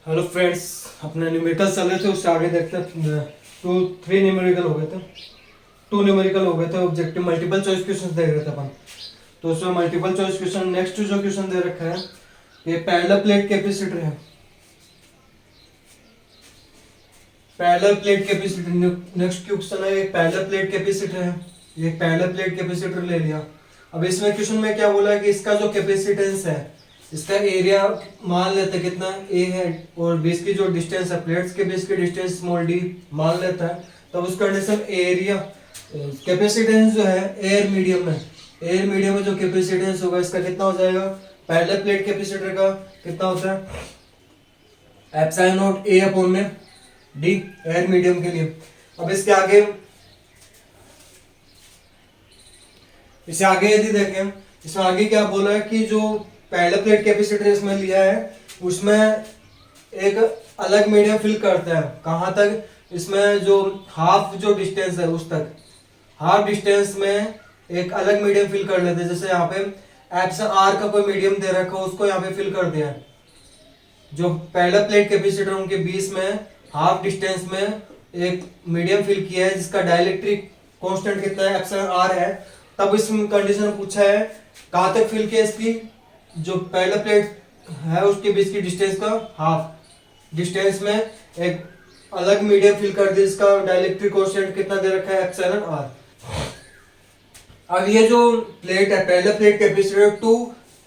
Hello friends, अपने numerical चल रहे थे, उससे आगे देखते हैं। 3 न्यूमेरिकल हो गए थे, 2 न्यूमेरिकल हो गए थे। ऑब्जेक्टिव मल्टीपल चॉइस क्वेश्चन देख रहे थे अपन। तो उसमें मल्टीपल चॉइस क्वेश्चन नेक्स्ट जो क्वेश्चन दे रखा है, ये पैरेलल प्लेट कैपेसिटर है। Parallel plate capacitor next question है, एक पैरेलल प्लेट कैपेसिटर है। ये पैरेलल प्लेट कैपेसिटर ले लिया। अब इसमें क्वेश्चन में क्या बोला है कि इसका जो कैपेसिटेंस है, इसका एरिया मान लेते हैं कितना ए है, और बीच की जो डिस्टेंस है, प्लेट्स के बीच की डिस्टेंस स्मॉल डी मान लेता है। तब उस कंडीशन एरिया कैपेसिटेंस जो है एयर मीडियम में जो कैपेसिटेंस होगा इसका कितना हो जाएगा। पैरेलल प्लेट कैपेसिटर का कितना होता है, एप्सिलॉन नॉट ए अपॉन में डी, एयर मीडियम के लिए। अब इससे आगे यदि देखें, इसमें आगे क्या बोला है कि जो पैरेलल प्लेट कैपेसिटर इसमें लिया है उसमें एक अलग मीडियम फिल करता है। कहाँ तक, इसमें जो हाफ जो डिस्टेंस है उस तक, हाफ डिस्टेंस में एक अलग मीडियम फिल कर लेते हैं। जैसे यहाँ पे एप्सिलॉन आर का कोई मीडियम दे रखा हो, उसको यहाँ पे फिल कर दिया है। जो पैरेलल प्लेट कैपेसिटर उनके बीच में हाफ डिस्टेंस में एक मीडियम फिल किया है जिसका डाइलेक्ट्रिक कांस्टेंट कितना है, एप्सिलॉन आर है। तब इस कंडीशन में पूछा है कहाँ तक फिल किया, इसकी जो पैरेलल प्लेट है उसके बीच की डिस्टेंस का हाफ डिस्टेंस में एक अलग मीडियम फिल कर दिया जिसका डाइलेक्ट्रिक कांस्टेंट कितना दे रखा है, एप्सिलॉन आर। अब ये जो प्लेट है parallel plate capacitor to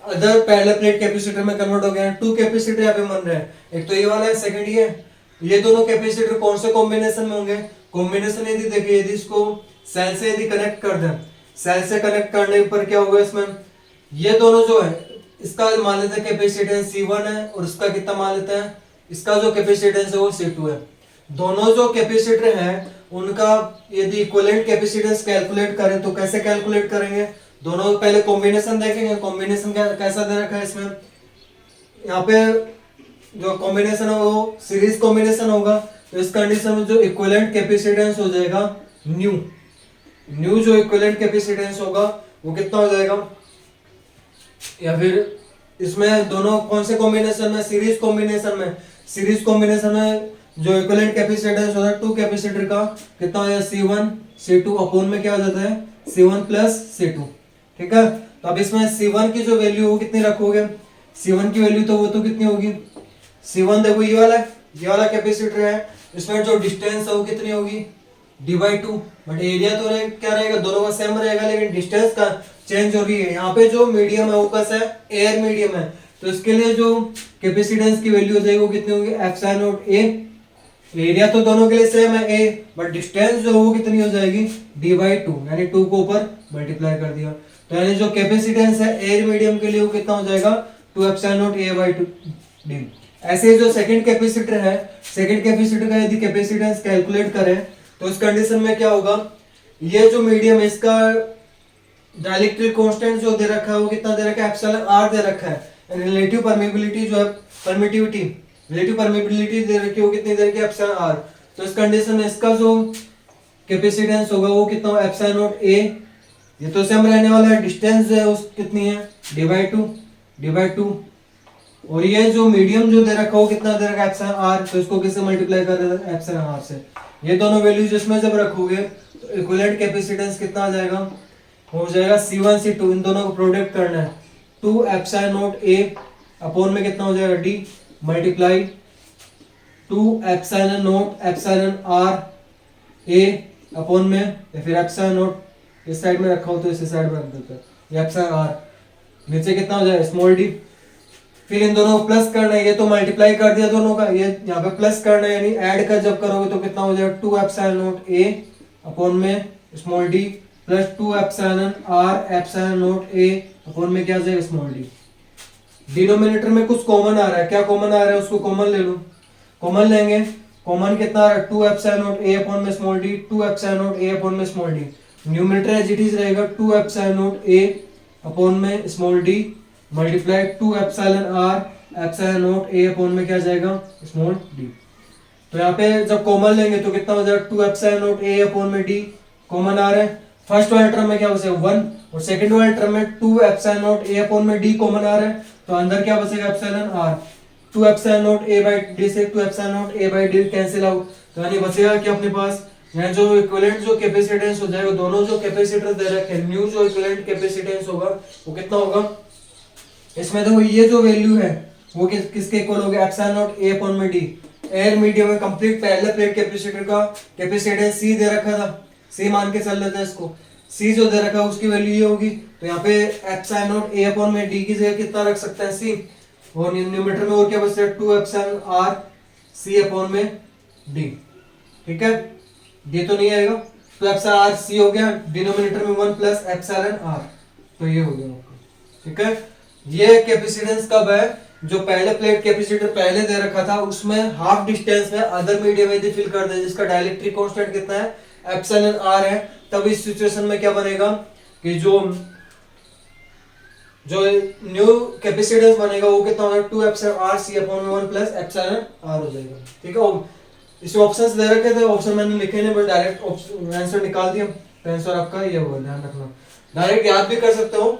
other parallel plate capacitor में कन्वर्ट हो गया है। 2 कैपेसिटर यहाँ पे बन रहे हैं, एक तो ये वाला है, सेकंड ये दोनों कैपेसिटर कौन से कॉम्बिनेशन में होंगे। कॉम्बिनेशन यदि देखिए, यदि इसको सेल से यदि कनेक्ट कर दें, सेल से कनेक्ट करने पर क्या होगा, इसमें ये दोनों जो है इसका मान लेते हैं कैपेसिटेंस C1 है और इसका कितना मान लेते हैं, इसका जो कैपेसिटेंस है वो C2 है। दोनों जो कैपेसिटर हैं उनका यदि इक्विवेलेंट कैपेसिटेंस कैलकुलेट करें तो कैसे कैलकुलेट करेंगे, दोनों पहले कॉम्बिनेशन देखेंगे। कॉम्बिनेशन कैसा दे रखा है इसमें, यहाँ पे जो कॉम्बिनेशन है वो सीरीज कॉम्बिनेशन होगा। तो इस कंडीशन में जो इक्विवेलेंट कैपेसिटेंस हो जाएगा न्यू जो इक्विवेलेंट कैपेसिटेंस होगा वो कितना हो जाएगा, या फिर इसमें दोनों कौन से कॉम्बिनेशन में, सीरीज कॉम्बिनेशन में जो इक्विवेलेंट कैपेसिटेंस होता है 2 कैपेसिटर का कितना हो जाएगा, C1 C2 अपॉन में क्या हो जाता है, C1 प्लस C2। ठीक है, तो अब इसमें C1 की जो वैल्यू वो कितनी रखोगे, C1 की वैल्यू तो वो तो कितनी होगी, C1 देखो ये वाला कैपेसिटर है, इसमें जो डिस्टेंस है वो कितनी होगी, d/2। बट एरिया तो क्या रहेगा, दोनों का सेम रहेगा, लेकिन डिस्टेंस का चेंज हो रही है। यहाँ पे जो मीडियम है वो कैसा है, एयर मीडियम है, तो इसके लिए जो कैपेसिटेंस की वैल्यू हो जाएगी वो कितनी होगी, एप्सिलॉन नॉट ए। एरिया तो दोनों के लिए सेम है ए, बट डिस्टेंस जो वो कितनी हो जाएगी, d/2, यानी 2 को ऊपर मल्टीप्लाई कर दिया। तो यानी जो कैपेसिटेंस है एयर मीडियम के लिए वो कितना हो जाएगा, 2 एप्सिलॉन नॉट a/2d। ऐसे जो सेकंड कैपेसिटर है, सेकंड कैपेसिटर का यदि कैपेसिटेंस कैलकुलेट करें तो उस कंडीशन में क्या होगा, ये जो मीडियम है इसका डाइलेक्ट्रिक कांस्टेंट जो दे रखा है वो कितना दे रखा है, एप्सिलॉन आर दे रखा है। रिलेटिव परमिबिलिटी जो है, रिलेटिव परमिबिलिटी दे रखी है वो कितनी दे रखी है, एप्सिलॉन आर। तो इस कंडीशन में इसका जो कैपेसिटेंस होगा वो कितना होगा, एप्सिलॉन नॉट ए। ये तो सेम रहने वाला है, डिस्टेंस जो है उस कितनी है, d/2। और ये जो मीडियम जो दे रखा हो कितना दे रखा है, एप्सिलॉन आर। तो इसको किससे मल्टीप्लाई कर रहे हैं, एप्सिलॉन आर से। ये दोनों वैल्यूज इसमें जब रखोगे तो इक्विवेलेंट कैपेसिटेंस कितना आ जाएगा, हो जाएगा C1 C2, इन दोनों को प्रोडक्ट करना है, 2 एप्सिलॉन नॉट ए अपॉन में कितना हो जाएगा, d multiply 2 epsilon naught epsilon R A upon में, या फिर एप्सिलॉन नॉट इस साइड में रखा हो तो इस साइड में रख देते हैं, ये एप्सिलॉन आर। नीचे कितना हो जाएगा, स्मॉल डी। फिर इन दोनों को प्लस करना है, ये तो मल्टीप्लाई कर दिया दोनों का, ये यहाँ पे प्लस करना है, यानी ऐड का जब करोगे तो कितना हो जाएगा, 2 एप्सिलॉन नॉट ए अपॉन में small D plus 2 epsilon R epsilon naught A upon में क्या जाएगा, स्मॉल डी। डिनोमिनेटर में कुछ कॉमन आ रहा है, क्या कॉमन आ रहा है उसको कॉमन ले लो। कॉमन लेंगे, कॉमन कितना आ रहा है, 2 एप्सिलॉन नॉट ए अपॉन में small D, 2 epsilon naught A upon में small D. Numerator as it is रहेगा 2 एप्सिलॉन नॉट ए अपॉन में small D multiply 2 epsilon R epsilon naught A upon में क्या जाएगा, स्मॉल डी। तो यहाँ पे जब कॉमन लेंगे तो कितना हो जाएगा, 2 एप्सिलॉन नॉट ए अपॉन में डी कॉमन आ रहा है। फर्स्ट वाले टर्म में क्या हो जाएगा 1, और सेकंड वाले टर्म में 2 एप्सिलॉन नॉट ए अपॉन में डी कॉमन आ रहा है, तो अंदर क्या बचेगा, epsilon R. Two epsilon naught A by D से two epsilon naught A by D cancel out, तो यानी बचेगा कि अपने पास यहाँ जो इक्विवेलेंट जो कैपेसिटेंस हो जाएगा, दोनों जो कैपेसिटर दे रखे हैं, न्यू जो इक्विवेलेंट कैपेसिटेंस होगा वो कितना होगा, इसमें देखो ये जो वैल्यू है वो किसके इक्वल हो गया, एप्सिलॉन नॉट ए अपॉन में डी। एयर मीडियम में कंप्लीट पहले प्लेट कैपेसिटर का कैपेसिटेंस सी दे रखा था, सी मान के चल लेते हैं इसको, सी जो दे रखा है उसकी वैल्यू ये होगी, तो यहाँ पे एप्सिलॉन नॉट ए अपॉन में डी की जगह कितना रख सकते हैं, सी, और न्यूमरेटर में और क्या बचता है, two epsilon R C upon में डी। ठीक है, डी तो नहीं आएगा, तो एप्सिलॉन आर सी हो गया, डिनोमिनेटर में 1 प्लस एप्सिलॉन आर, तो ये हो गया आपका। ठीक है, ये कैपेसिटेंस कब है, जो पहले प्लेट कैपेसिटर पहले दे रखा था उसमें हाफ डिस्टेंस में अदर मीडियम यदि फिल कर दे जिसका डाइलेक्ट्रिक कांस्टेंट कितना है, एप्सिलॉन आर है, तब इस सिचुएशन में क्या बनेगा कि जो न्यू कैपेसिटेंस बनेगा वो कितना होगा, 2 epsilon R C upon 1 plus epsilon R हो जाएगा। ठीक है, इस ऑप्शंस दे रखे थे, ऑप्शन मैंने लिखे नहीं, बस डायरेक्ट आंसर निकाल दिया, तो आंसर आपका ये होगा, ध्यान रखना। डायरेक्ट याद भी कर सकते हो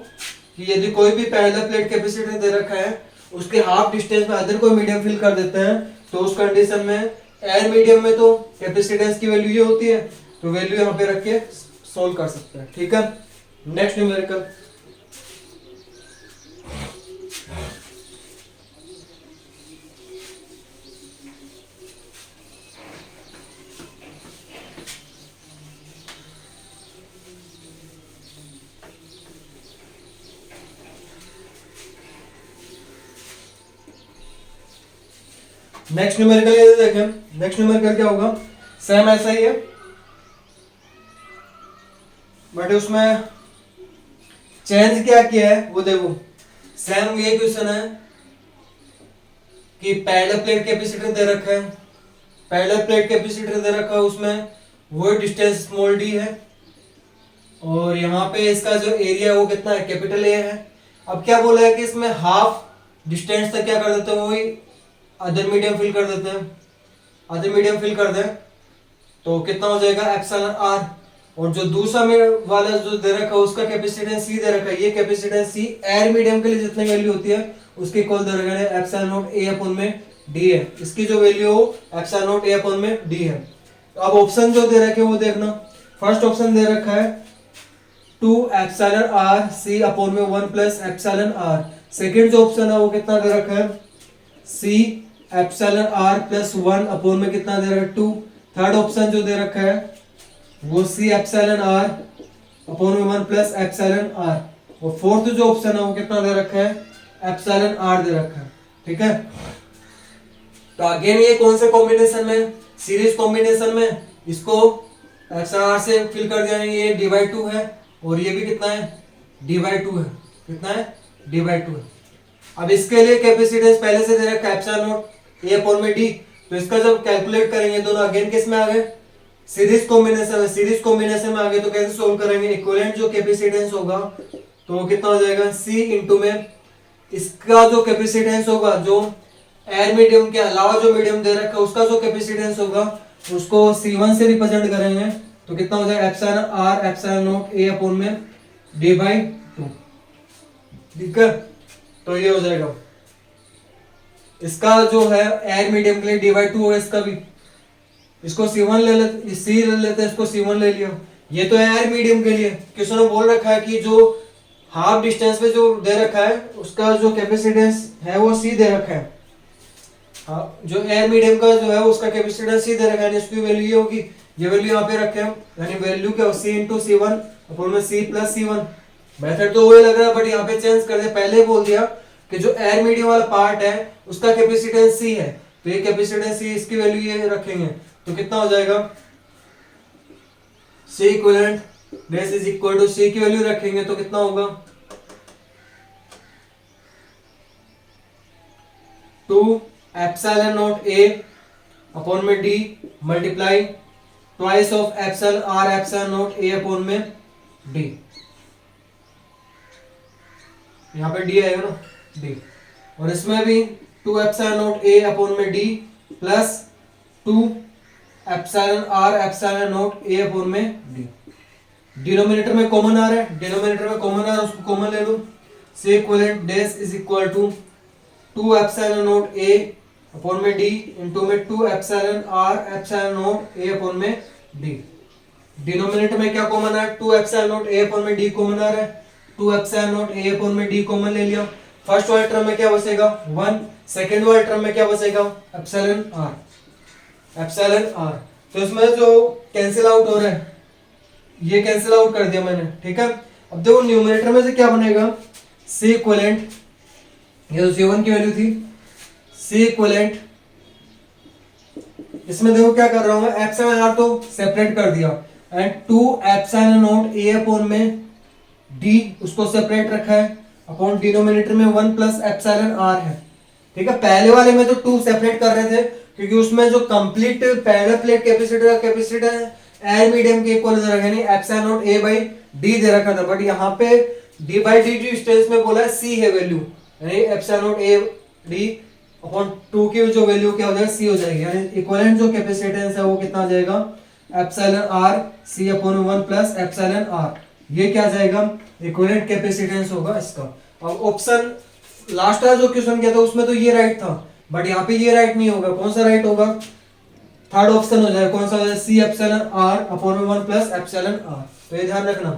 कि यदि कोई भी पहला प्लेट कैपेसिटर दे रखा है उसके हाफ डिस्टेंस में अदर कोई मीडियम फिल कर देते हैं, तो उस कंडीशन में एयर मीडियम में तो कैपेसिटेंस की वैल्यू ये होती है, तो वैल्यू यहाँ पे रख के सोल्व कर सकते हैं। ठीक है, नेक्स्ट न्यूमेरिकल। नेक्स्ट न्यूमेरिकल ये देखें, नेक्स्ट न्यूमेरिकल क्या होगा, सेम ऐसा ही है बट उसमें चेंज क्या किया है वो देखो। सेम ये क्वेश्चन है कि पहला प्लेट कैपेसिटर दे रखा है, पहला प्लेट कैपेसिटर दे रखा है उसमें वो डिस्टेंस स्मॉल डी है, और यहाँ पे इसका जो एरिया है वो कितना है, कैपिटल ए है। अब क्या बोला है कि इसमें हाफ डिस्टेंस तक क्या कर देते हैं, वही अदर मीडियम फिल कर देते हैं, अदर मीडियम फिल कर दें तो कितना हो जाएगा, एप्सिलॉन आर, और जो दूसरा वाला जो दे रखा है उसका कैपेसिटेंस सी दे रखा है, ये कैपेसिटेंस सी एयर मीडियम के लिए जितनी वैल्यू होती है उसकी इक्वल दे रखा है एप्सिलॉन नॉट ए अपॉन में डी है, इसकी जो वैल्यू हो एप्सिलॉन नॉट ए अपॉन में डी है। तो अब ऑप्शन जो दे रखे वो देखना, फर्स्ट ऑप्शन दे रखा है 2 एप्सिलॉन आर सी अपॉन में 1 प्लस एप्सिलॉन आर, सेकंड जो ऑप्शन है वो कितना दे रखा है, सी एप्सिलॉन आर प्लस 1 अपॉन में कितना दे रखा है, 2। थर्ड ऑप्शन जो दे रखा है वो सी एप्सिलॉन आर अपॉन में 1 प्लस एप्सिलॉन आर, और फोर्थ जो ऑप्शन है वो कितना दे रखा है, एप्सिलॉन आर दे रखा है। ठीक है, तो अगेन ये कौन से कॉम्बिनेशन में, सीरीज कॉम्बिनेशन में, इसको एप्सिलॉन आर से फिल कर दिया, ये डी/2 है और ये भी कितना है, डी/2 है, कितना है, डी/2 है। अब इसके लिए कैपेसिटेंस पहले से दे रखा है एप्सिलॉन नॉट ए अपॉन में डी, तो इसका जब कैलकुलेट करेंगे दोनों अगेन किस में आ गए, सीरीज कॉम्बिनेशन में, सीरीज कॉम्बिनेशन में आ गए, तो कैसे सोल्व करेंगे, इक्विवेलेंट जो कैपेसिटेंस होगा तो कितना हो जाएगा, सी इंटू में इसका जो कैपेसिटेंस होगा, जो एयर मीडियम के अलावा जो मीडियम दे रखा है उसका जो कैपेसिटेंस होगा उसको C1 से रिप्रेजेंट करेंगे, तो कितना हो जाएगा, epsilon R epsilon naught A upon में डी/2। ठीक है, तो ये हो जाएगा, इसका जो है एयर मीडियम के लिए डी/2 होगा, इसका भी, इसको C1 ले लेते, सी ले लेते हैं, इसको C1 ले लिया, ये तो एयर मीडियम के लिए क्वेश्चन में बोल रखा है कि जो हाफ डिस्टेंस पे जो दे रखा है उसका जो कैपेसिटेंस है वो सी दे रखा है, हाँ, जो एयर मीडियम का जो है उसका कैपेसिटेंस सी दे रखा है, इसकी वैल्यू ये होगी, ये वैल्यू यहाँ पे रखे हम, यानी वैल्यू क्या हो, सी इंटू C1 अपॉन में सी प्लस C1। मेथड तो वही लग रहा है बट यहाँ पे चेंज कर दे, पहले बोल दिया कि जो एयर मीडियम वाला पार्ट है उसका कैपेसिटेंस सी है, तो ये कैपेसिटेंस सी, इसकी वैल्यू ये रखेंगे, तो कितना हो जाएगा, C equivalent this is equal to, C की वैल्यू रखेंगे तो कितना होगा, 2 एप्सिलॉन नॉट ए अपॉन में D multiply twice of epsilon R epsilon naught A upon में डी, यहाँ पे डी आएगा ना, डी, और इसमें भी 2 एप्सिलॉन नॉट ए अपॉन में D plus 2 epsilon R epsilon naught A upon में डी। डिनोमिनेटर में कॉमन आ रहा है, डिनोमिनेटर में कॉमन आ रहा है, उसको कॉमन ले लो, C equivalent dash is equal to two epsilon naught A upon में डी इंटू में two epsilon R epsilon naught A upon में डी। डिनोमिनेटर में क्या कॉमन है, two epsilon naught A upon में डी कॉमन आ रहा है, two epsilon naught A upon में डी कॉमन ले लिया। फर्स्ट वाले टर्म में क्या बचेगा 1, सेकंड वाले टर्म में क्या बचेगा एप्सिलॉन आर, एप्सिलॉन आर। तो इसमें जो कैंसिल आउट हो रहा है ये कैंसिल आउट कर दिया मैंने, ठीक है। अब देखो न्यूमरेटर में से क्या बनेगा, सी इक्विवेलेंट, ये C1 की वैल्यू थी, सी इक्विवेलेंट, इसमें देखो क्या कर रहा हूं मैं, एप्सिलॉन आर तो सेपरेट कर दिया and two epsilon naught A upon में डी उसको सेपरेट रखा है, अपॉन डिनोमिनेटर में 1 प्लस एप्सिलॉन आर है, ठीक है। पहले वाले में तो 2 सेपरेट कर रहे थे क्योंकि उसमें जो कंप्लीट पैरेलल प्लेट कैपेसिटर का कैपेसिटर एयर मीडियम के इक्वल दे रखा है, epsilon naught A by D दे रखा था, बट यहाँ पे डी बाई डी जो स्टेज में बोला है सी है वैल्यू, यानी epsilon naught A D upon 2 की जो वैल्यू क्या हो जाएगा सी हो जाएगी, यानी इक्विवेलेंट जो कैपेसिटेंस है वो कितना आ जाएगा epsilon R C upon 1 plus epsilon R, ये क्या जाएगा इक्विवेलेंट कैपेसिटेंस होगा इसका। अब ऑप्शन लास्ट वाला जो क्वेश्चन किया था उसमें तो ये राइट था, बट यहाँ पे ये राइट नहीं होगा, कौन सा राइट होगा, थर्ड ऑप्शन हो जाएगा, कौन सा हो जाएगा C epsilon R upon 1 plus epsilon R. तो ये ध्यान रखना,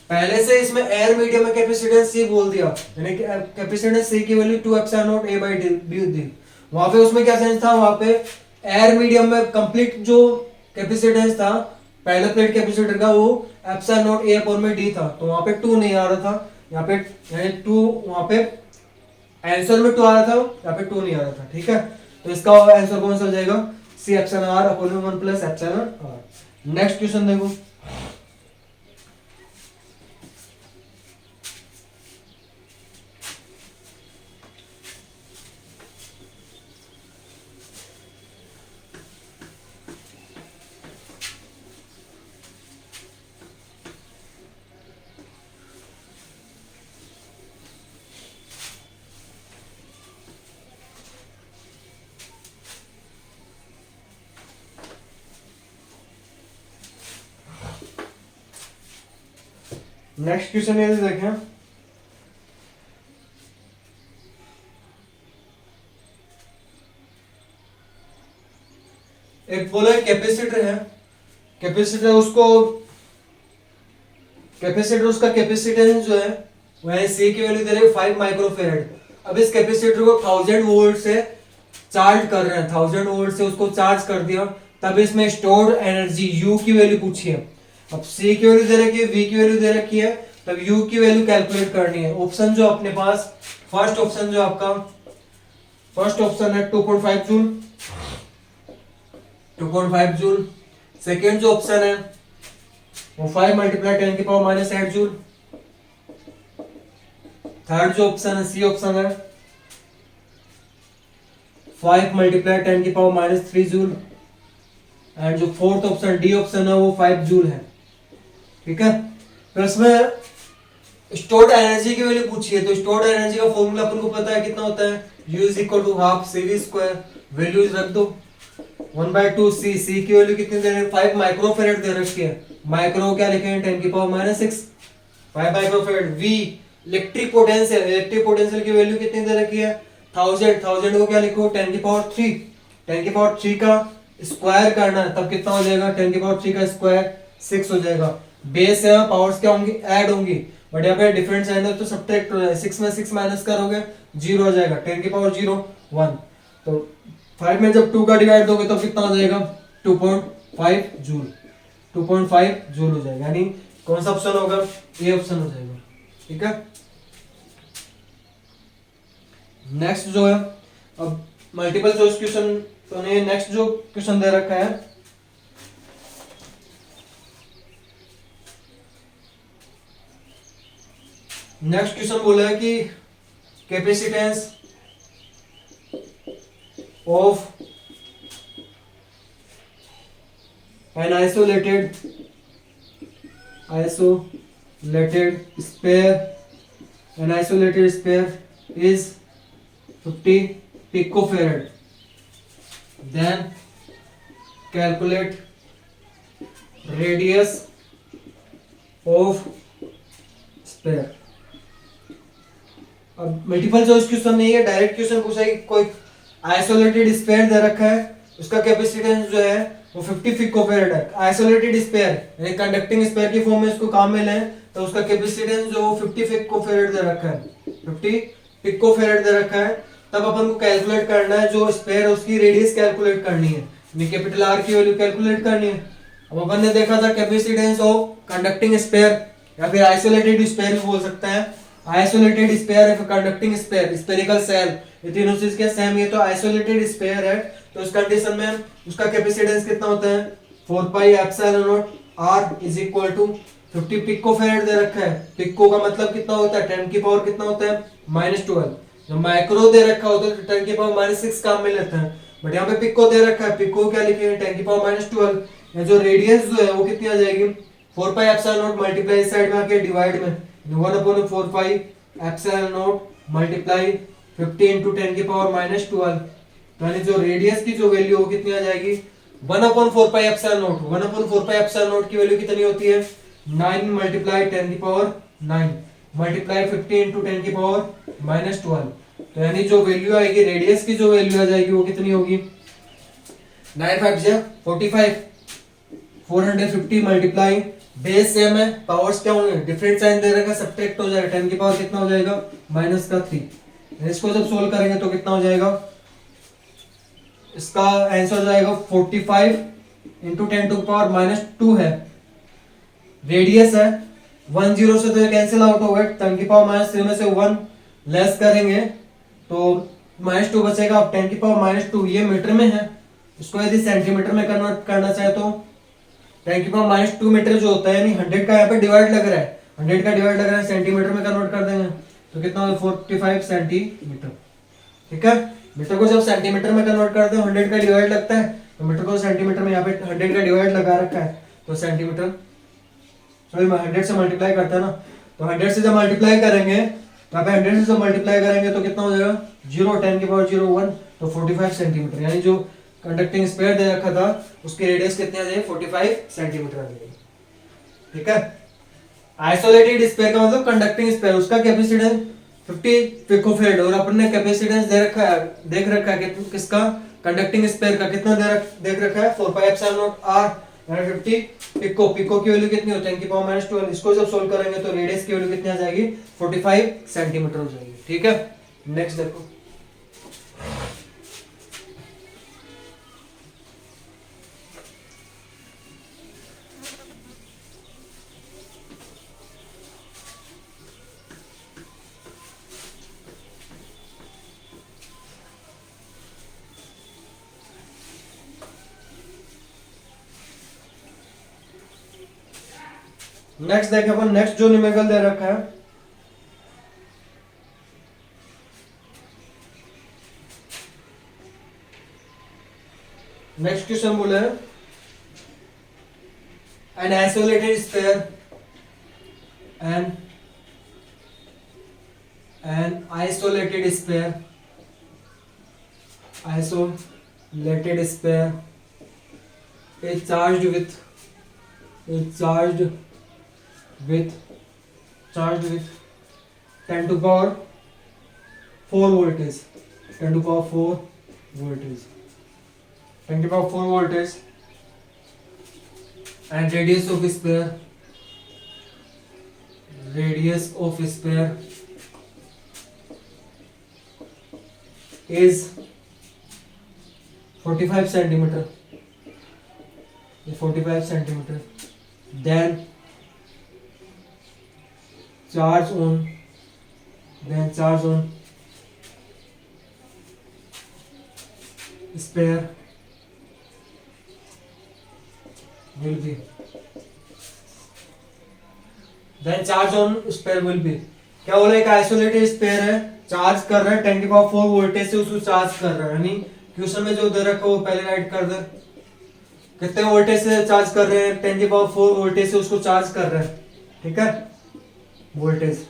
पहले से इसमें एयर मीडियम में कैपेसिटेंस सी बोल दिया, यानी कि कैपेसिटेंस सी की value 2 epsilon naught A by D दी, वहां पे उसमें क्या सेंस था, वहां पे एयर मीडियम में कंप्लीट जो कैपेसिटेंस था पहले प्लेट कैपेसिटर का वो एप्सिलॉन नॉट ए अपॉन में डी था, तो वहां पे 2 नहीं आ रहा था, यहाँ पे यानी 2 वहां पे आंसर में 2 आ रहा था, यहाँ पे 2 नहीं आ रहा था, ठीक है। तो इसका आंसर कौन सा हो जाएगा C epsilon R upon 1 plus epsilon R. Next question देखो, नेक्स्ट क्वेश्चन ये देखें, एक बोला कैपेसिटर है, कैपेसिटर उसको कैपेसिटर उसका कैपेसिटेंस जो है वह सी की वैल्यू दे रहे 5 माइक्रोफेरेड। अब इस कैपेसिटर को 1000 वोल्ट से चार्ज कर रहे हैं, 1000 वोल्ट से उसको चार्ज कर दिया, तब इसमें स्टोर्ड एनर्जी U की वैल्यू पूछी है। अब C की वैल्यू दे रखी है, V की वैल्यू दे रखी है, तब U की वैल्यू कैलकुलेट करनी है। ऑप्शन जो अपने पास फर्स्ट ऑप्शन जो आपका फर्स्ट ऑप्शन है 2.5 जूल, 2.5 जूल। सेकेंड जो ऑप्शन है वो 5 मल्टीप्लाई 10 की पावर माइनस 8 जूल। थर्ड जो ऑप्शन है सी ऑप्शन है 5 मल्टीप्लाई 10 की पावर माइनस 3 जूल। एंड जो फोर्थ ऑप्शन डी ऑप्शन है वो 5 जूल है, ठीक है। तो इसमें स्टोर्ड एनर्जी की वैल्यू पूछी है, तो स्टोर्ड एनर्जी का फॉर्मूला अपन को पता है कितना होता है, U is equal to half CV square, values रख दो 1/2 C की वैल्यू कितनी दे रहे हैं 5 माइक्रोफेरेड दे रखी है, माइक्रो क्या लिखे हैं 10 की power minus 6, 5 microfarad. V electric potential, electric potential की वैल्यू कितनी दे रखी है 1000, 1000 को क्या लिखो 10 की पावर 3, 10 की पावर 3 का स्क्वायर करना है तब कितना हो जाएगा 10 की पावर 3 का स्क्वायर 6 हो जाएगा। बेस है पावर्स क्या होंगी ऐड होंगी, बट यहाँ पे डिफरेंट साइन है तो सब्ट्रैक्ट हो जाएगा, 6 में 6 माइनस करोगे 0 हो जाएगा, 10 की पावर 0 1, तो 5 में जब 2 का डिवाइड दोगे तो कितना हो जाएगा 2.5 जूल, 2.5 जूल हो जाएगा, यानी कौन सा ऑप्शन होगा ए ऑप्शन हो जाएगा, ठीक है। नेक्स्ट जो है अब मल्टीपल चॉइस क्वेश्चन, तो ने नेक्स्ट जो क्वेश्चन दे रखा है नेक्स्ट क्वेश्चन बोला है कि capacitance of an isolated sphere is 50 picofarad. Then calculate radius of sphere. अब मल्टीपल चॉइस क्वेश्चन नहीं है, डायरेक्ट क्वेश्चन पूछा है कि कोई आइसोलेटेड स्पेयर दे रखा है, उसका कैपेसिटेंस जो है वो 50 पिकोफैराड है। आइसोलेटेड स्पेयर यानी कंडक्टिंग स्पेयर की फॉर्म में इसको काम में लें तो उसका कैपेसिटेंस जो 50 पिकोफैराड दे रखा है, 50 पिकोफैराड दे रखा है। तब अपन को कैलकुलेट करना है जो स्पेयर है उसकी रेडियस कैलकुलेट करनी है, यानी कैपिटल आर की वैल्यू कैलकुलेट करनी है। अब अपन ने देखा था कैपेसिटेंस ऑफ कंडक्टिंग स्पेयर या फिर आइसोलेटेड स्पेयर भी बोल सकते हैं। आइसोलेटेड स्पेयर है फिर कंडक्टिंग स्पेयर, स्पेरिकल सेल, ये तीनों चीज क्या सेम, ये तो आइसोलेटेड स्पेयर है तो उस कंडीशन में उसका कैपेसिटेंस कितना होता है 4 pi epsilon naught R is equal to 50 picofarad दे रखा है। पिको का मतलब कितना होता है 10 की पावर कितना होता है -12। जब माइक्रो दे रखा होता है तो 10 की पावर -6 काम में लेते हैं, बट यहाँ पे पिको दे रखा है, पिको क्या लिखेंगे 10 की पावर -12। या जो रेडियस जो है वो कितनी आ जाएगी 4 पाई एप्सिलॉन नॉट मल्टीप्लाई इस साइड में आके डिवाइड में 1/4 पाई एप्सिलॉन नॉट मल्टीप्लाई 50 into 10 की पावर -12, यानी जो रेडियस की जो वैल्यू हो कितनी आ जाएगी 1/4 पाई epsilon not. 1/4 pi epsilon not की वैल्यू कितनी होती है 9 मल्टीप्लाई 10 की पावर 9 मल्टीप्लाई 50 into 10 की पावर -12। तो यानी जो वैल्यू आएगी रेडियस की जो वैल्यू आ जाएगी वो कितनी होगी 9 5 जा 45, 450 मल्टीप्लाई बेस सेम है, पावर्स क्या होंगे डिफरेंट साइन दे रखा है, सब्ट्रैक्ट हो जाएगा, 10 की पावर कितना हो जाएगा -3। इसको जब सोल्व करेंगे तो कितना हो जाएगा, इसका आंसर हो जाएगा 45 इंटू 10 टू पावर -2 है। रेडियस है 10 से तो ये कैंसिल आउट हो गया, 10 की पावर -3 में से 1 लेस करेंगे तो -2 बचेगा। अब 10 की पावर -2 ये मीटर में है, इसको यदि सेंटीमीटर में कन्वर्ट करना चाहे तो 10 की पावर -2 मीटर जो होता है, यानी 100 का यहाँ पे डिवाइड लग रहा है, 100 का डिवाइड लग रहा है सेंटीमीटर में कन्वर्ट कर देंगे तो कितना होगा 45 सेंटीमीटर। ठीक है, मीटर को जब सेंटीमीटर में कन्वर्ट करते हैं 100 का डिवाइड लगता है, तो मीटर को सेंटीमीटर में यहाँ पे 100 का डिवाइड लगा रखा है तो सेंटीमीटर, सॉरी 100 से मल्टीप्लाई करता है ना, तो 100 से जब मल्टीप्लाई करेंगे तो यहाँ पे 100 से जब मल्टीप्लाई करेंगे तो कितना हो जाएगा 0 10 की पावर 0 1 तो 45 सेंटीमीटर, यानी जो कंडक्टिंग स्पेयर दे रखा था उसकी रेडियस कितनी आ जाएगी 45 सेंटीमीटर आ जाएगी। ठीक है, आइसोलेटेड स्पेयर का मतलब कंडक्टिंग स्पेयर, उसका कैपेसिटेंस 50 पिकोफैराड और अपन ने कैपेसिटेंस दे रखा है, देख रखा है कि किसका कंडक्टिंग स्पेयर का कितना देख रखा है 4 पाई एप्सिलॉन नॉट आर यानी 50 पिको। पिको की वैल्यू कितनी होती है 10 की पावर -12। इसको जब सोल्व करेंगे तो रेडियस की वैल्यू कितनी आ जाएगी 45 सेंटीमीटर हो जाएगी। ठीक है, नेक्स्ट देखो नेक्स्ट देखें अपन, नेक्स्ट जो न्यूमेरिकल दे रखा है नेक्स्ट क्वेश्चन बोले an isolated sphere an isolated sphere is charged with 10 to power 4 voltage, 10 to power 4 voltage, 10 to power 4 voltage, and radius of sphere is 45 centimeter, 45 centimeter. Then charge on sphere will be, क्या बोला, एक isolated spare है, charge कर रहा है 10 की power 4 voltage से उसको चार्ज कर रहा है, यानी क्वेश्चन में जो दे रखा है वो पहले राइट कर दे, कितने वोल्टेज से चार्ज कर रहे हैं 10 की पावर 4 वोल्टेज से उसको चार्ज कर रहे हैं। ठीक है, वोल्टेज,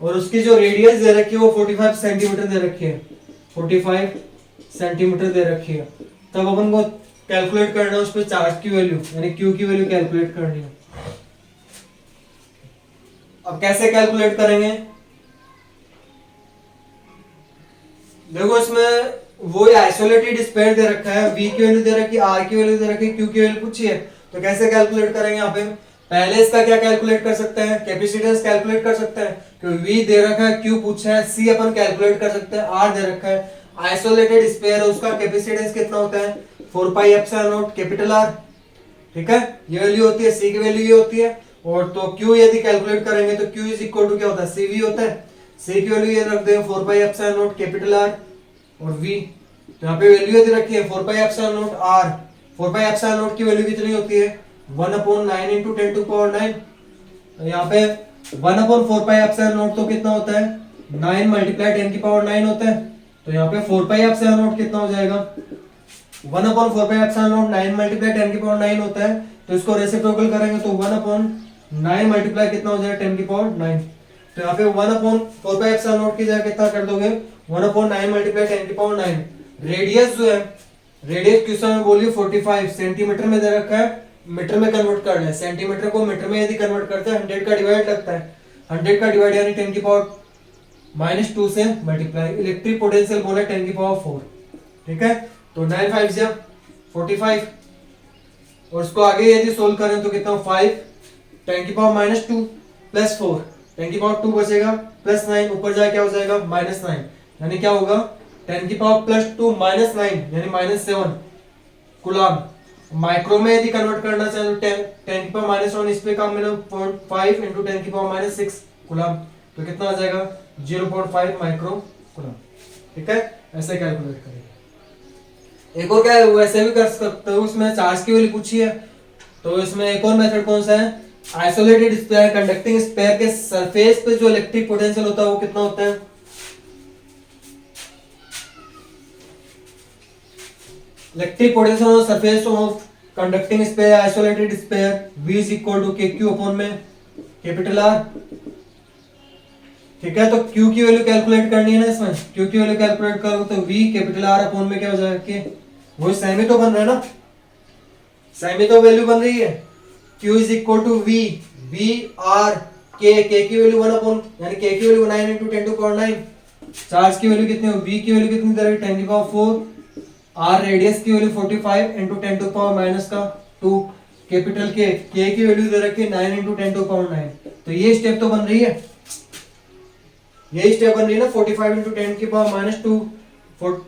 और उसकी जो रेडियस दे रखी है वो 45 सेंटीमीटर दे रखी है, 45 सेंटीमीटर दे रखी है। तब अपन को कैलकुलेट करना है उस पर चार्ज की वैल्यू यानी क्यू की वैल्यू कैलकुलेट करनी है। अब कैसे कैलकुलेट करेंगे, देखो इसमें वो आइसोलेटेड स्पेयर दे रखा है, V की वैल्यू दे रखी है, R की वैल्यू दे रखी है, Q की वैल्यू पूछी है। तो कैसे कैलकुलेट करेंगे यहाँ पे? पहले इसका क्या कैलकुलेट कर सकते हैं? कैपेसिटेंस कैलकुलेट कर सकते हैं, क्योंकि V दे रखा है, Q पूछा है, C अपन कैलकुलेट कर सकते हैं, R दे रखा है। आइसोलेटेड स्पेयर है, उसका कैपेसिटेंस कितना होता है? 4 pi epsilon not capital R। ठीक है, ये वैल्यू होती है, C की वैल्यू ये होती है। और तो Q यदि कैलकुलेट करेंगे तो Q इज इक्वल टू क्या होता है? CV होता है। C की वैल्यू ये रख देंगे 4 pi epsilon not capital R और V। तो यहाँ पे वैल्यू यदि रखी है 4 pi epsilon not R। 4 pi epsilon not की वैल्यू कितनी होती है? 1/9 इंटू 10 टू पावर 9। तो यहाँ पे 1/4 पाई एप्सिलॉन नॉट तो कितना होता है? 9 मल्टीप्लाई 10 की पावर 9 होता है। तो यहाँ पे 4 पाई एप्सिलॉन नॉट कितना हो जाएगा? 1/4 पाई एप्सिलॉन नॉट 9 मल्टीप्लाई 10 की पावर 9 होता है। तो इसको रेसिप्रोकल करेंगे तो 1/9 मल्टीप्लाई कितना हो जाएगा? 10 की पावर 9। तो यहाँ पे 1/4 पाई एप्सिलॉन नॉट की जगह कितना कर दोगे? 1/9 मल्टीप्लाई 10 की पावर 9। रेडियस जो है, रेडियस क्वेश्चन में बोलिए 45 सेंटीमीटर में दे रखा है, मीटर में कन्वर्ट करना है। सेंटीमीटर को मीटर में यदि कन्वर्ट करते हैं 100 का डिवाइड लगता है, 100 का डिवाइड यानी 10 की पावर -2 से मल्टीप्लाई। इलेक्ट्रिक पोटेंशियल बोला 10 की पावर 4। ठीक है, तो 9 5 जा 45 और उसको आगे यदि सोल्व करें तो कितना? 5 10 की पावर -2 प्लस 4 10 की पावर 2 बचेगा प्लस 9 ऊपर जाए क्या हो जाएगा? -9 यानी क्या होगा? 10 की पावर +2 -9 यानी -7 कूलम। माइक्रो में यदि कन्वर्ट करना चाहे तो 10 की पावर -1 इस पे काम में 0.5 इंटू 10 की पावर -6 कूलम। तो कितना आ जाएगा? 0.5 माइक्रो कूलम। ठीक है, ऐसे कैलकुलेट करेंगे। एक और क्या है, वैसे भी कर सकते हो, उसमें चार्ज की वैल्यू पूछी है। तो इसमें एक और मेथड कौन सा है? आइसोलेटेड स्पेयर कंडक्टिंग स्पेयर के सरफेस पे जो इलेक्ट्रिक पोटेंशियल होता है वो कितना होता है? Electric potential on surface of conducting sphere isolated sphere V is equal to KQ upon में कैपिटल R। ठीक है, तो Q की वैल्यू कैलकुलेट करनी है ना, इसमें Q की वैल्यू कैलकुलेट करो तो V कैपिटल R अपॉन में क्या हो जाएगा? K। वो सेमी तो बन रहा है ना, सेमी तो वैल्यू बन रही है। Q is equal to V R K की वैल्यू 1 अपॉन यानी K की value 9 into 10 to power 9। Charge की वैल्यू कितनी हो? V की वैल्यू कितनी दे रही है? 10 की पावर 4। R रेडियस की value 45 into 10 to power -2। Capital K की वैल्यू दे रखी है 9 इंटू 10 टू पावर 9। तो ये स्टेप तो बन रही है, यही स्टेप बन रही है ना, 45 इंटू 10 की पावर -2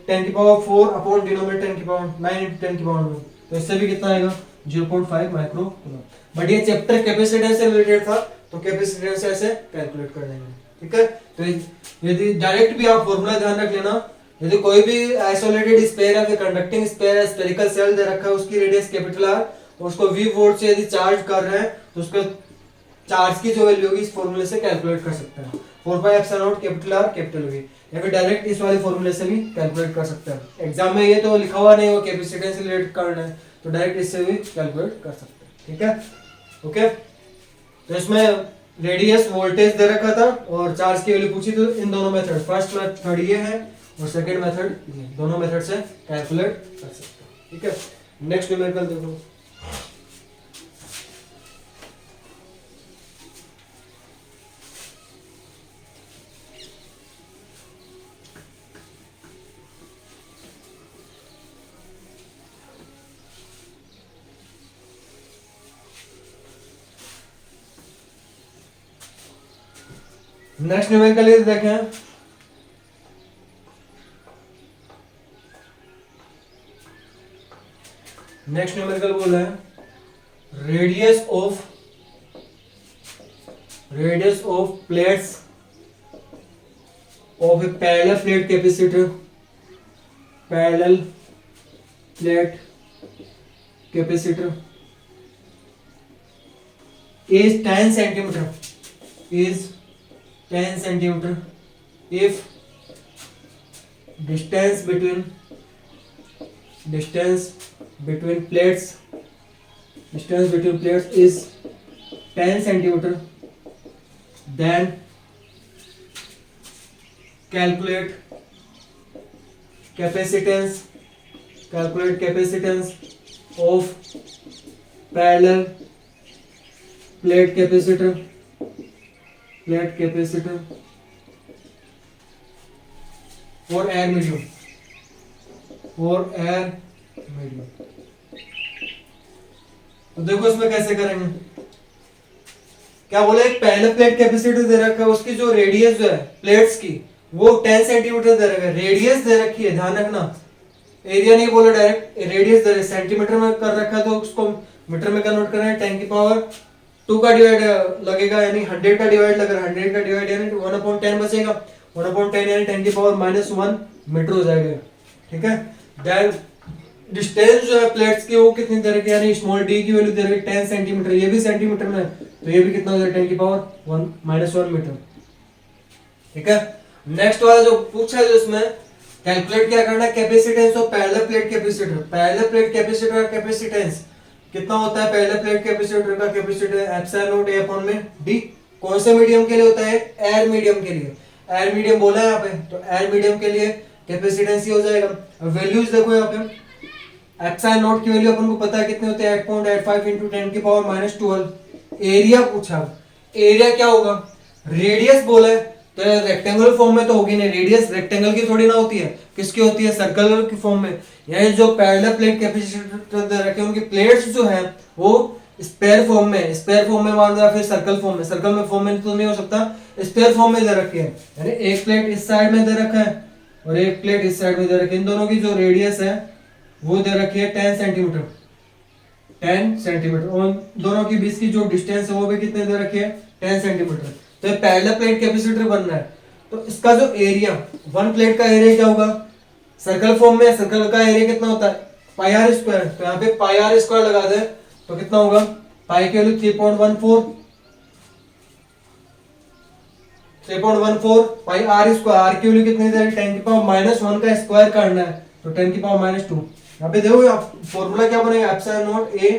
10 की पावर 4 अपॉन डिनोमिनेटर 10 की पावर 9 इंटू 10 की पावर 9। तो इससे भी कितना आएगा? 0.5 माइक्रो कूलम। बट ये चैप्टर कैपेसिटेंस से रिलेटेड था तो कैपेसिटेंस से ऐसे कैलकुलेट कर लेंगे। ठीक है, तो यदि डायरेक्ट भी आप फॉर्मूला ध्यान रख लेना, यदि कोई भी आइसोलेटेड स्पेयर है, कंडक्टिंग स्पेयर है, स्फेरिकल सेल दे रखा है, उसकी रेडियस कैपिटल R और उसको V वोल्ट से यदि चार्ज कर रहे हैं तो उसका चार्ज की जो वैल्यू होगी इस फॉर्मूले से कैलकुलेट कर सकते हैं। 4 pi epsilon not capital R capital V, या फिर डायरेक्ट इस वाले फॉर्मूले से भी कैलकुलेट कर सकते हैं। एग्जाम में ये तो लिखा हुआ नहीं हो कैपेसिटेंस से रिलेट करना है, तो डायरेक्ट इससे भी कैलकुलेट कर सकते हैं। ठीक है, ओके। तो इसमें रेडियस वोल्टेज दे रखा था और चार्ज की वैल्यू पूछी, तो इन दोनों मेथड, फर्स्ट मेथड ये है और सेकंड मेथड ये, दोनों मेथड से कैलकुलेट कर सकते हैं। ठीक है, नेक्स्ट न्यूमेरिकल देखो। नेक्स्ट न्यूमेरिकल ये देखें, नेक्स्ट न्यूमेरिकल बोल रहा है radius of plates of A parallel plate capacitor, parallel plate capacitor is 10 centimeter, is 10 centimeter if distance between plates is 10 centimeter, then calculate capacitance of parallel plate capacitor for air medium, for air medium. तो देखो इसमें कैसे करेंगे, क्या बोले, एक पहले plate capacity दे रखा है, उसकी जो रेडियस जो है प्लेट्स की वो 10 सेंटीमीटर दे रखा है, रेडियस दे रखी है, ध्यान रखना, एरिया नहीं बोला डायरेक्ट, रेडियस दे रखा है, सेंटीमीटर में कर रखा है तो उसको मीटर में कन्वर्ट करना है, 10 की पावर 2 का डिवाइड लगेगा, यानी 100 का डिवाइड लग रहा है, 100 का डिवाइड यानी 1/10 बचेगा, 1/10 यानी 10 की पावर -1 मीटर हो जाएगा, ठीक है। देन डिस्टेंस जो है प्लेट्स की वो कितनी दे रखी है, यानी स्मॉल डी की वैल्यू दे रखी है 10 सेंटीमीटर, ये भी सेंटीमीटर में है, तो ये भी कितना हो जाएगा 10 की पावर -1 मीटर, ठीक है। नेक्स्ट वाला जो पूछा है, जो इसमें कैलकुलेट क्या करना है, capacitance of parallel plate capacitor, parallel plate capacitor का कैपेसिटेंस कितना होता है, पैरेलल प्लेट कैपेसिटर का capacitor epsilon naught A upon में डी, कौन से मीडियम के लिए होता है, एयर मीडियम के लिए, एयर मीडियम बोला है यहाँ पे, तो एयर मीडियम के लिए कैपेसिटेंस ही हो जाएगा। अब वैल्यूज देखो यहाँ पे, एप्सिलॉन नॉट की वैल्यू अपन को पता है कितने होते हैं, 8.85 इंटू 10 की पावर -12, एरिया पूछा, एरिया क्या होगा, रेडियस बोला है तो रेक्टेंगुलर फॉर्म में तो होगी नहीं, रेडियस रेक्टेंगल की थोड़ी ना होती है, किसकी होती है, सर्कल की फॉर्म में, यानी जो पैरेलल प्लेट कैपेसिटर दे रखे हैं उनकी प्लेट्स जो है वो स्क्वायर फॉर्म में, स्क्वायर फॉर्म में मान रहा, फिर सर्कल फॉर्म में, सर्कल में फॉर्म में तो नहीं हो सकता, स्क्वायर फॉर्म में दे रखी है, यानी एक प्लेट इस साइड में दे रखा है और एक प्लेट इस साइड में दे रखी है, इन दोनों की जो रेडियस है वो दे रखी है 10 सेंटीमीटर, 10 सेंटीमीटर, और दोनों के बीच की जो डिस्टेंस है वो भी कितने दे रखी है 10 सेंटीमीटर। तो ये पैरेलल प्लेट कैपेसिटर बन रहा है, तो इसका जो एरिया, वन प्लेट का एरिया क्या होगा, सर्कल फॉर्म में सर्कल का एरिया कितना होता है पाई आर स्क्वायर, तो यहाँ पे पाई आर स्क्वायर लगा दे तो कितना होगा, पाई की value 3.14 pi R square, R की वैल्यू कितनी दे, 10 की पावर -1 का स्क्वायर करना है तो 10 की पावर -2, यहाँ पे देखो फॉर्मूला क्या बनेगा, एप्सिलॉन नॉट ए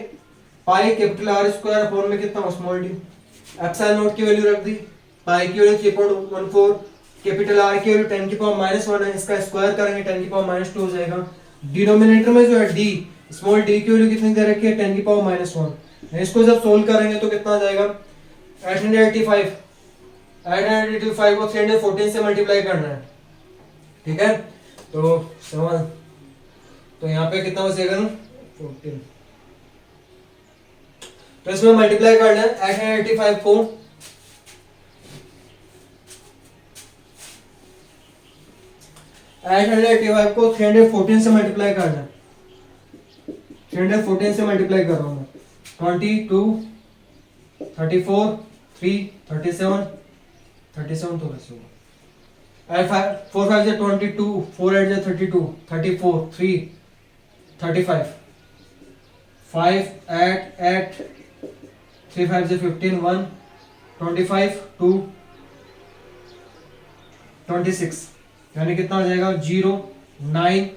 pi capital R square upon में कितना स्मॉल डी, एप्सिलॉन नॉट की वैल्यू रख दी, पाई की वैल्यू 3.14, कैपिटल आर की वैल्यू 10 की पावर -1 है, इसका स्क्वायर करेंगे 10 की पावर -2 हो जाएगा, डिनोमिनेटर में जो है डी, स्मॉल डी की वैल्यू कितनी दे रखी है 10 की पावर -1, इसको जब सोल्व करेंगे तो कितना आ जाएगा 885 को 314 से मल्टीप्लाई करना है, ठीक है, तो 7, तो यहाँ पे कितना बचेगा 14, तो इसमें मल्टीप्लाई करना है 885 को 314 से मल्टीप्लाई करना है, 314 से मल्टीप्लाई कर रहा हूं मैं, 22 34 3 37 37 तो कैसे होगा, 4 5 से 22, 4 8 से 32, 34 3 35, 5 8 8 3 5 से 15 1 25 2 26, यानी कितना हो जाएगा 0 9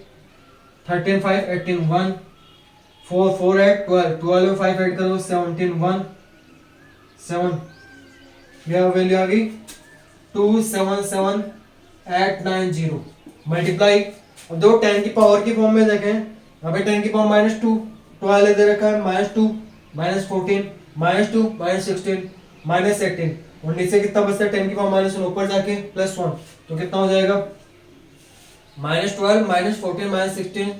13 5 18 1 4 4 8 12, 12 में 5 ऐड करो 17 1 7, यह वैल्यू आ गई 277890 मल्टीप्लाई। अब दो 10 की पावर की फॉर्म में देखें, यहाँ पे 10 की पावर -2, 12 दे रखा है -2 -14 -2 -16 -18, और नीचे कितना बचता है 10 की पावर -1 ऊपर जाके +1, तो कितना हो जाएगा -12 -14 -16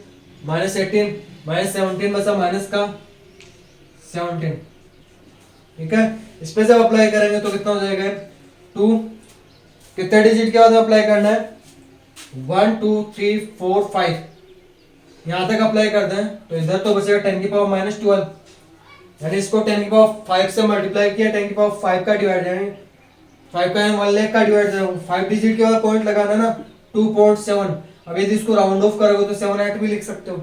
-18 -17 बचा माइनस का 17, ठीक है। इस पे जब अप्लाई करेंगे तो कितना हो जाएगा 2, कितने डिजिट के बाद अप्लाई करना है 1 2 3 4 5, यहां तक अप्लाई करते हैं तो इधर तो बचेगा 10 की पावर -12, यानी इसको 10 की पावर 5 से मल्टीप्लाई किया, 10 की पावर 5 का डिवाइड, यानी 5 का 1 लाख का डिवाइड 5 डिजिट के बाद पॉइंट लगाना ना 2.7, अब यदि इसको राउंड ऑफ करोगे तो 7 8 भी लिख सकते हो,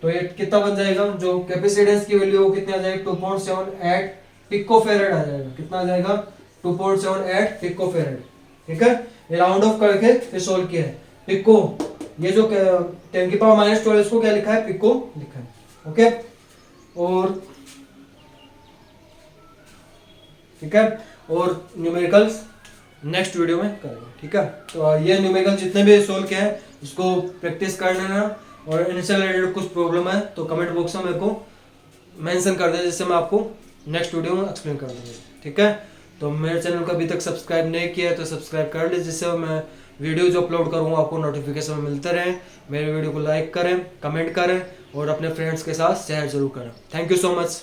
तो ये कितना बन जाएगा, जो कैपेसिटेंस की वैल्यू वो कितना आ जाएगा 2.78 पिकोफैरेड आ जाएगा, कितना आ जाएगा 2.78 पिकोफैरेड, ठीक है। ये राउंड ऑफ करके फिर सोल्व किया है, पिको, ये जो 10 की पावर -12 इसको क्या लिखा है पिको लिखा है, ओके। और ठीक है, और न्यूमेरिकल्स नेक्स्ट वीडियो में करेंगे, ठीक है। तो ये न्यूमेरिकल जितने भी सोल्व किए हैं इसको प्रैक्टिस कर लेना, और इनसे रिलेटेड कुछ प्रॉब्लम है तो कमेंट बॉक्स में मेरे को मेंशन कर दें, जिससे मैं आपको नेक्स्ट वीडियो में एक्सप्लेन कर दूंगा, ठीक है। तो मेरे चैनल को अभी तक सब्सक्राइब नहीं किया है तो सब्सक्राइब कर लीजिए, जिससे मैं वीडियो जो अपलोड करूँगा आपको नोटिफिकेशन में मिलते रहें। मेरे वीडियो को लाइक करें, कमेंट करें और अपने फ्रेंड्स के साथ शेयर जरूर करें। Thank you so much.